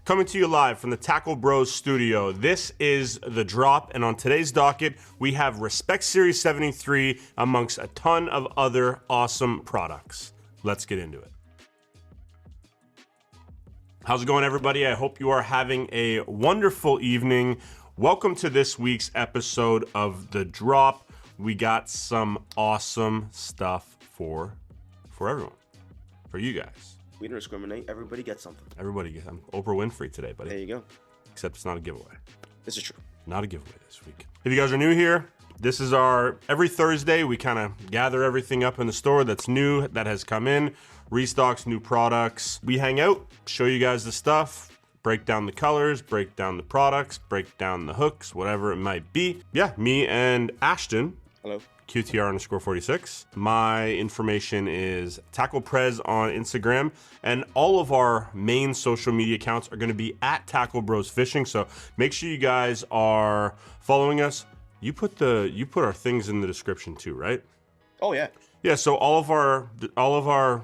Coming to you live from the Tacklebros studio, this is The Drop, and on today's docket, we have Respect Series 73 amongst a ton of other awesome products. Let's get into it. How's it going, everybody? I hope you are having a wonderful evening. Welcome to this week's episode of The Drop. We got some awesome stuff for everyone, for you guys. We don't discriminate. Everybody gets something. Everybody gets them. Oprah Winfrey today, buddy. There you go. Except it's not a giveaway. This is true. Not a giveaway this week. If you guys are new here, this is every Thursday, we kind of gather everything up in the store that's new, that has come in, restocks, new products. We hang out, show you guys the stuff, break down the colors, break down the products, break down the hooks, whatever it might be. Yeah, me and Ashton. Hello. QTR_46. My information is Tacklebros on Instagram, and all of our main social media accounts are going to be at Tacklebros Fishing. So make sure you guys are following us. You put our things in the description too, right? Oh yeah. Yeah. So all of our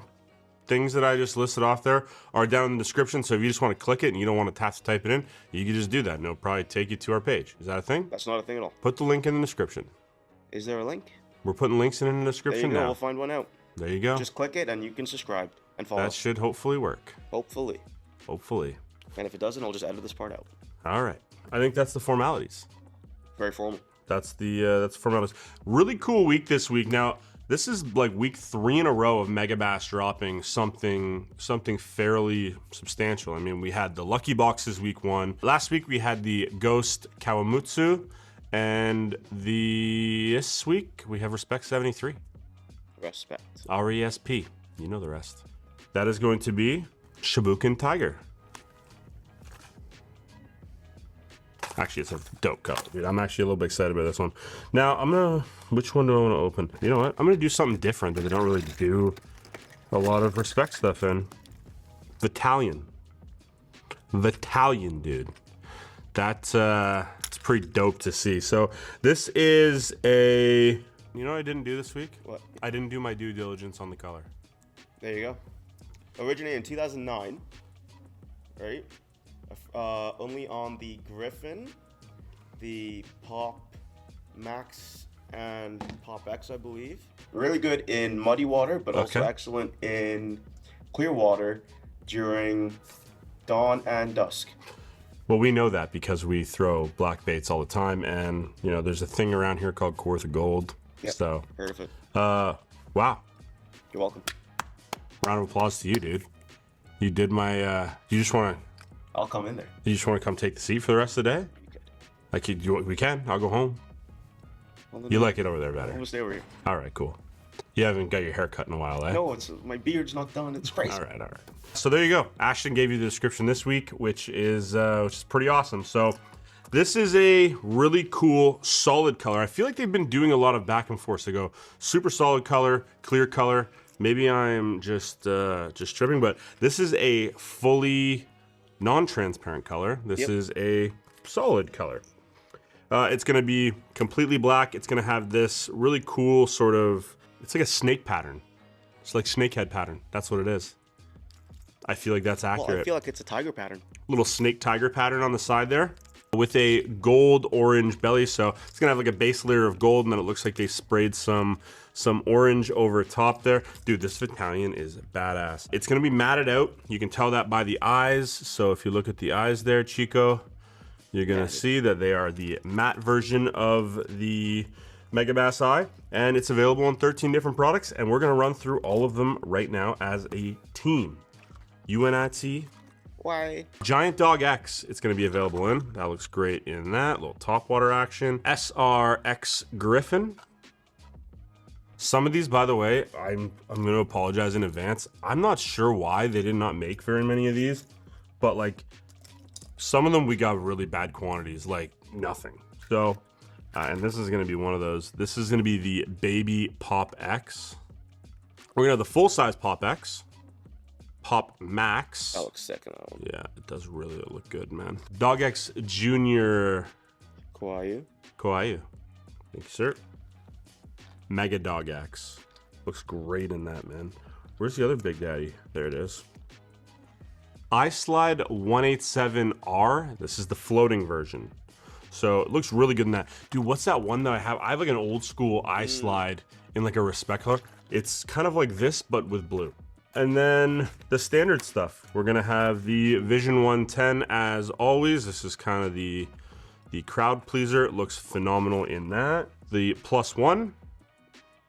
things that I just listed off there are down in the description. So if you just want to click it and you don't want to have to type it in, you can just do that. And it'll probably take you to our page. Is that a thing? That's not a thing at all. Put the link in the description. Is there a link? We're putting links in the description There you go. now. We'll find one out. There you go. Just click it and you can subscribe and follow. That should hopefully work. Hopefully. Hopefully. And if it doesn't, I'll just edit this part out. All right. I think that's the formalities. Very formal. That's the formalities. Really cool week this week. Now, this is like week 3 in a row of Megabass dropping something fairly substantial. I mean, we had the Lucky Boxes week 1. Last week we had the Ghost Kawamutsu. And this week we have Respect 73. Respect. RESP. You know the rest. That is going to be Shibukin Tiger. Actually, it's a dope color, dude. I'm actually a little bit excited about this one. Now, which one do I want to open? You know what? I'm gonna do something different that they don't really do a lot of Respect stuff in. Battalion, dude. That's it's pretty dope to see. So this is you know what I didn't do this week? What? I didn't do my due diligence on the color. There you go. Originated in 2009, right? Only on the Griffin, the Pop Max, and Pop X, I believe. Really good in muddy water, but also excellent in clear water during dawn and dusk. Well, we know that because we throw black baits all the time, and you know there's a thing around here called Quartz of Gold. Yep, so heard of it. Wow. You're welcome. Round of applause to you, dude. You did my. You just want to. I'll come in there. You just want to come take the seat for the rest of the day? Like we can. I'll go home. Well, you like it over there better. I'm gonna stay over here. All right, cool. You haven't got your hair cut in a while, eh? No, my beard's not done. It's crazy. All right. So there you go. Ashton gave you the description this week, which is pretty awesome. So this is a really cool, solid color. I feel like they've been doing a lot of back and forth. They go super solid color, clear color. Maybe I'm just tripping, but this is a fully non-transparent color. This is a solid color. It's going to be completely black. It's going to have this really cool sort of. It's like a snake pattern. It's like snakehead pattern. That's what it is. I feel like that's accurate. Well, I feel like it's a tiger pattern. Little snake tiger pattern on the side there with a gold orange belly. So it's gonna have like a base layer of gold, and then it looks like they sprayed some orange over top there. Dude, this Battalion is badass. It's gonna be matted out. You can tell that by the eyes. So if you look at the eyes there, Chico, you're gonna see that they are the matte version of the Megabass eye, and it's available on 13 different products, and we're gonna run through all of them right now as a team. UNIT. Why? Giant Dog X, it's gonna be available in. That looks great in that. Little topwater action. SRX Griffin. Some of these, by the way, I'm gonna apologize in advance. I'm not sure why they did not make very many of these, but like some of them we got really bad quantities, like nothing. So and this is gonna be one of those. This is gonna be the Baby Pop X. We're gonna have the full-size Pop X, Pop Max. That looks sick in that one. Yeah, it does really look good, man. Dog X Junior. Kawaii. Thank you, sir. Mega Dog X. Looks great in that, man. Where's the other Big Daddy? There it is. iSlide 187R. This is the floating version. So it looks really good in that. Dude, what's that one that I have? I have like an old school iSlide in like a Respect color. It's kind of like this, but with blue. And then the standard stuff. We're gonna have the Vision 110 as always. This is kind of the crowd pleaser. It looks phenomenal in that. The +1,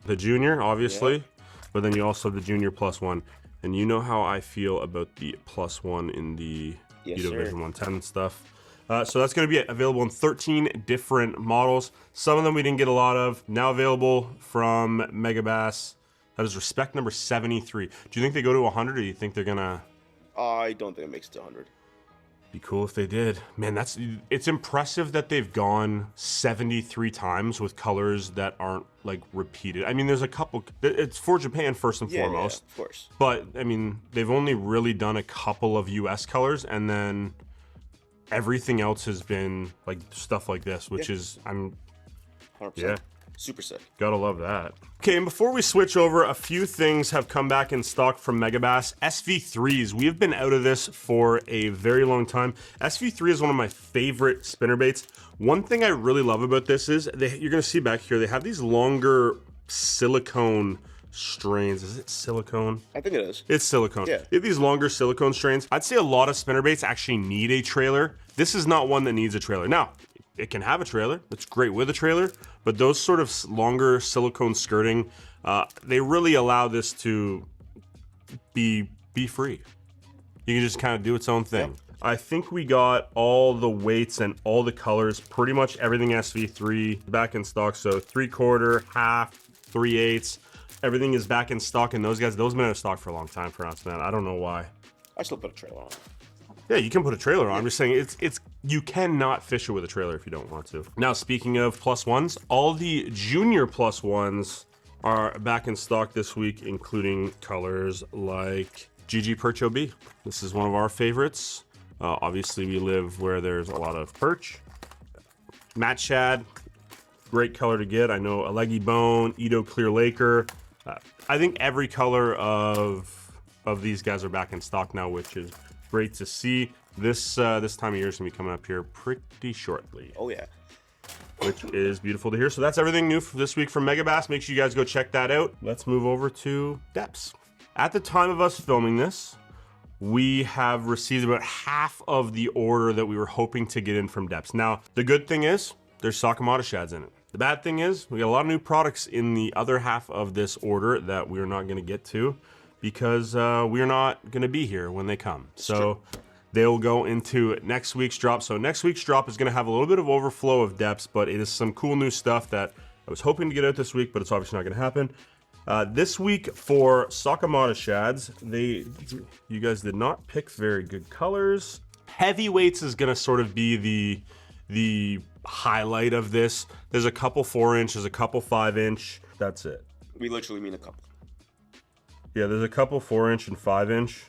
the Junior, obviously. Yep. But then you also have the Junior +1. And you know how I feel about the +1 in the Vision 110 stuff. So that's going to be available in 13 different models. Some of them we didn't get a lot of. Now available from Megabass. That is Respect number 73. Do you think they go to 100, or do you think they're going to... I don't think it makes it to 100. Be cool if they did. Man, it's impressive that they've gone 73 times with colors that aren't like repeated. I mean, there's a couple. It's for Japan first and foremost. Yeah, of course. But I mean, they've only really done a couple of US colors, and then everything else has been like stuff like this, which is 100%. Yeah. Super sick. Gotta love that. Okay, and before we switch over, a few things have come back in stock from Megabass. SV3s, we have been out of this for a very long time. SV3 is one of my favorite spinnerbaits. One thing I really love about this is, you're gonna see back here, they have these longer silicone strains. Is it silicone? I think it is. It's silicone. Yeah. They have these longer silicone strains. I'd say a lot of spinnerbaits actually need a trailer. This is not one that needs a trailer. Now, it can have a trailer. It's great with a trailer, but those sort of longer silicone skirting, they really allow this to be free. You can just kind of do its own thing. Yep. I think we got all the weights and all the colors, pretty much everything SV3 back in stock. So 3/4, half, 3/8, everything is back in stock. And those guys, those have been out of stock for a long time for us, man. I don't know why. I still put a trailer on. Yeah, you can put a trailer on. I'm just saying it's you cannot fish it with a trailer if you don't want to. Now, speaking of +1s, all the Junior +1s are back in stock this week, including colors like GG Perch OB. This is one of our favorites. Obviously, we live where there's a lot of perch. Matte Shad, great color to get. I know Alegi Bone, Edo Clear Laker. I think every color of these guys are back in stock now, which is great to see. This time of year is gonna be coming up here pretty shortly. Oh yeah. Which is beautiful to hear. So that's everything new for this week from Megabass. Make sure you guys go check that out. Let's move over to Deps. At the time of us filming this, we have received about half of the order that we were hoping to get in from Deps. Now, the good thing is there's Sakamata Shads in it. The bad thing is we got a lot of new products in the other half of this order that we're not gonna get to, because we're not going to be here when they come. So they'll go into next week's drop. So next week's drop is going to have a little bit of overflow of Deps, but it is some cool new stuff that I was hoping to get out this week, but it's obviously not going to happen. This week for Sakamata Shads, you guys did not pick very good colors. Heavyweights is going to sort of be the highlight of this. There's a couple 4-inch, there's a couple 5-inch. That's it. We literally mean a couple. Yeah, there's a couple 4-inch and 5-inch.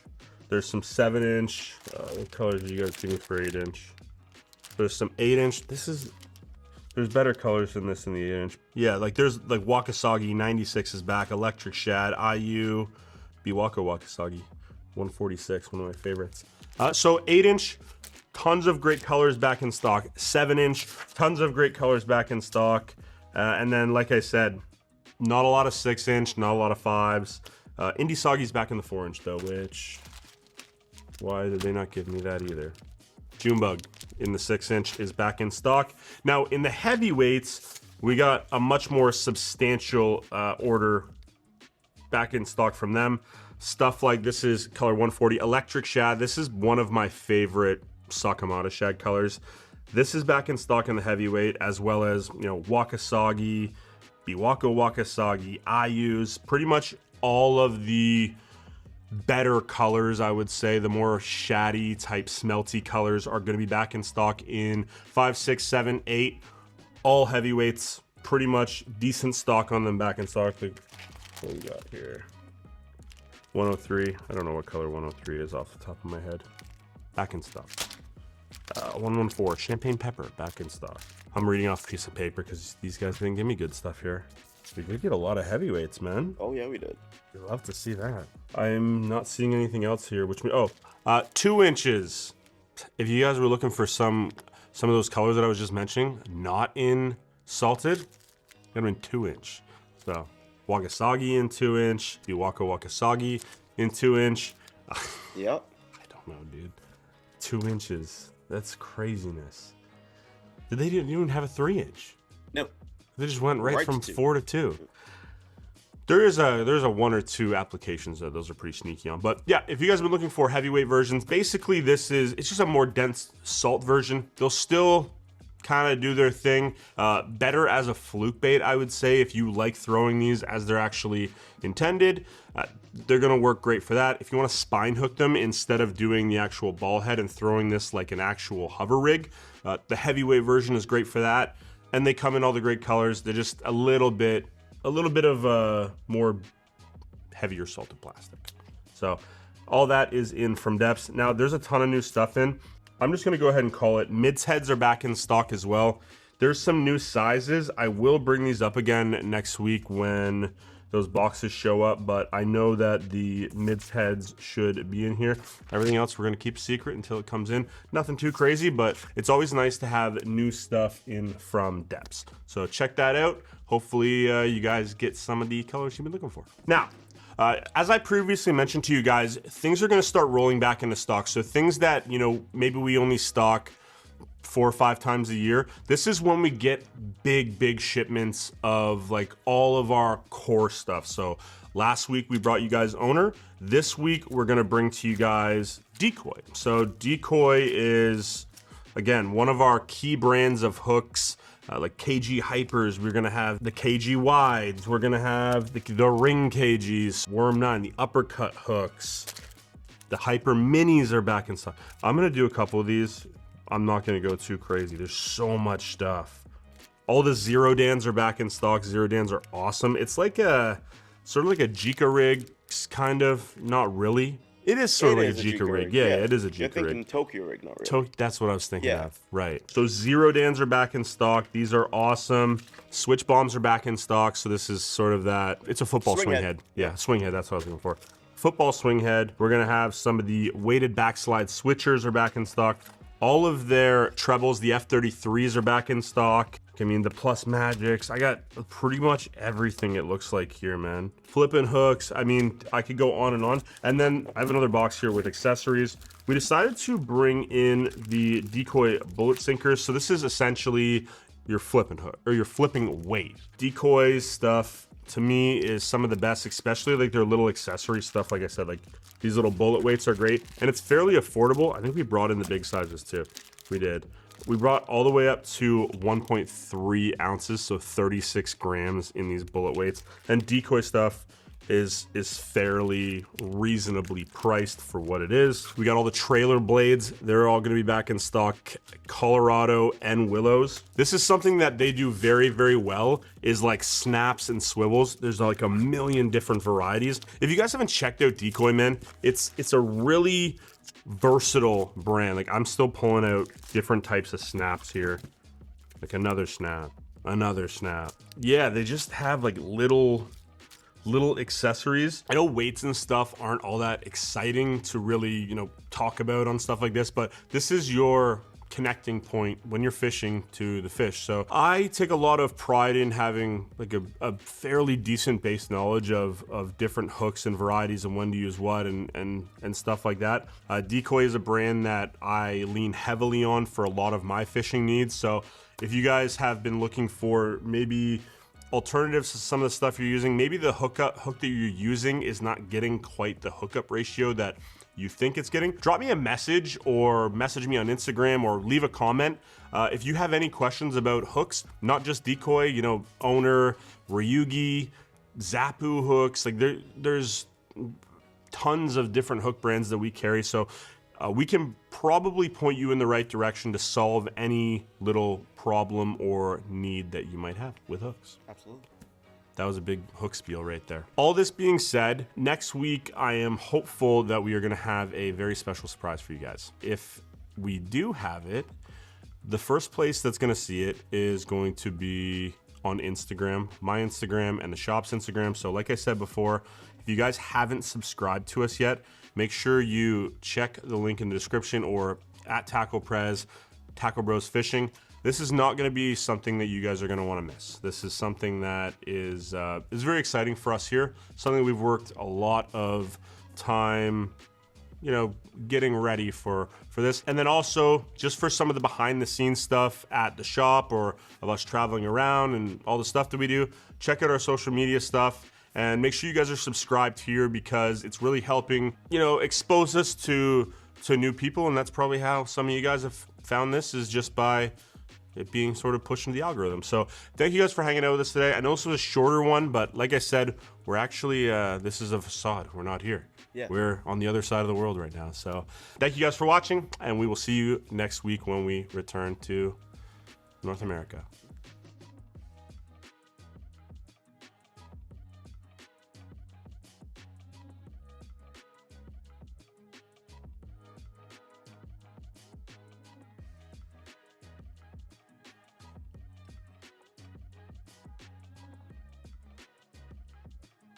There's some 7-inch. What colors do you guys give me for 8-inch? There's some 8-inch. There's better colors than this in the 8-inch. Yeah, like there's like Wakasagi 96 is back. Electric Shad, IU, Biwako Wakasagi 146, one of my favorites. So 8-inch, tons of great colors back in stock. 7-inch, tons of great colors back in stock. And then, like I said, not a lot of 6-inch, not a lot of 5s. Indie Soggy's back in the 4-inch though, which, why did they not give me that either? Junebug in the 6-inch is back in stock. Now in the heavyweights, we got a much more substantial order back in stock from them. Stuff like this is color 140 Electric Shad. This is one of my favorite Sakamata Shad colors. This is back in stock in the heavyweight, as well as, you know, Wakasagi, Biwako Wakasagi, IUs, pretty much all of the better colors, I would say. The more shaddy type smelty colors are going to be back in stock in 5, 6, 7, 8. All heavyweights, pretty much decent stock on them back in stock. What we got here? 103. I don't know what color 103 is off the top of my head. Back in stock. 114. Champagne Pepper, back in stock. I'm reading off a piece of paper because these guys didn't give me good stuff here. We did get a lot of heavyweights, man. Oh yeah, we did. You'd love to see that. I'm not seeing anything else here, which 2 inches. If you guys were looking for some of those colors that I was just mentioning, not in salted, got them in 2-inch. So Wakasagi in 2-inch, Iwaka Wakasagi in 2-inch. Yep. I don't know, dude. 2 inches. That's craziness. They didn't even have a 3-inch. No. They just went right from to 4 to 2. There's a 1 or 2 applications that those are pretty sneaky on. But yeah, if you guys have been looking for heavyweight versions, basically it's just a more dense salt version. They'll still kind of do their thing. Better as a fluke bait, I would say, if you like throwing these as they're actually intended. They're gonna work great for that. If you want to spine hook them instead of doing the actual ball head and throwing this like an actual hover rig, the heavyweight version is great for that. And they come in all the great colors. They're just a little bit of more heavier salted plastic. So all that is in from Deps. Now there's a ton of new stuff in. I'm just gonna go ahead and call it. Mids heads are back in stock as well. There's some new sizes. I will bring these up again next week when those boxes show up, but I know that the mids heads should be in here. Everything else we're gonna keep secret until it comes in. Nothing too crazy, but it's always nice to have new stuff in from Deps. So check that out. Hopefully you guys get some of the colors you've been looking for. Now, as I previously mentioned to you guys, things are gonna start rolling back into stock. So things that, maybe we only stock 4 or 5 times a year. This is when we get big shipments of like all of our core stuff. So last week we brought you guys Owner. This week we're gonna bring to you guys Decoy. So Decoy is, again, one of our key brands of hooks. Like KG Hypers, we're gonna have the KG Wides, we're gonna have the Ring KGs, Worm 9, the uppercut hooks. The Hyper Minis are back in stock. I'm gonna do a couple of these. I'm not gonna go too crazy. There's so much stuff. All the Zero Dans are back in stock. Zero Dans are awesome. It's like sort of like a Jika rig, kind of, not really. It is sort of like a Jika rig. Yeah, it is a Jika rig. You're thinking Tokyo rig, not really. That's what I was thinking of. Right. So Zero Dans are back in stock. These are awesome. Switch Bombs are back in stock. So this is sort of that. It's a football swing head. Yeah, swing head. That's what I was looking for. Football swing head. We're gonna have some of the weighted backslide switchers are back in stock. All of their trebles, the F33s are back in stock. I mean, the Plus Magics. I got pretty much everything it looks like here, man. Flipping hooks. I mean, I could go on and on. And then I have another box here with accessories. We decided to bring in the Decoy bullet sinkers. So this is essentially your flipping hook or your flipping weight. Decoy stuff to me is some of the best, especially like their little accessory stuff. Like I said, like these little bullet weights are great and it's fairly affordable. I think we brought in the big sizes too. We did. We brought all the way up to 1.3 ounces, so 36 grams in these bullet weights. And Decoy stuff is fairly reasonably priced for what it is. We got all the trailer blades. They're all gonna be back in stock, Colorado and Willows. This is something that they do very well, is like snaps and swivels. There's like a million different varieties. If you guys haven't checked out Decoy, man, it's a really versatile brand. Like I'm still pulling out different types of snaps here. Like another snap. Yeah, they just have like little accessories. I know weights and stuff aren't all that exciting to really, talk about on stuff like this, but this is your connecting point when you're fishing to the fish. So I take a lot of pride in having like a fairly decent base knowledge of different hooks and varieties and when to use what and stuff like that. Decoy is a brand that I lean heavily on for a lot of my fishing needs. So if you guys have been looking for maybe alternatives to some of the stuff you're using, maybe the hook that you're using is not getting quite the hookup ratio that you think it's getting, drop me a message or message me on Instagram or leave a comment. If you have any questions about hooks, not just Decoy, Owner, Ryugi, Zappu hooks, like there's tons of different hook brands that we carry. So we can probably point you in the right direction to solve any little problem or need that you might have with hooks. Absolutely. That was a big hook spiel right there. All this being said, next week I am hopeful that we are gonna have a very special surprise for you guys. If we do have it, the first place that's gonna see it is going to be on Instagram, my Instagram and the shop's Instagram. So like I said before, if you guys haven't subscribed to us yet, make sure you check the link in the description or at Tacklebros Fishing. This is not going to be something that you guys are going to want to miss. This is something that is very exciting for us here. Something we've worked a lot of time, you know, getting ready for this. And then also just for some of the behind the scenes stuff at the shop or of us traveling around and all the stuff that we do, check out our social media stuff and make sure you guys are subscribed here because it's really helping, you know, expose us to new people. And that's probably how some of you guys have found this, is just by it being sort of pushed into the algorithm. So thank you guys for hanging out with us today. I know this was a shorter one, but like I said, we're actually, this is a facade. We're not here. Yeah. We're on the other side of the world right now. So thank you guys for watching, and we will see you next week when we return to North America.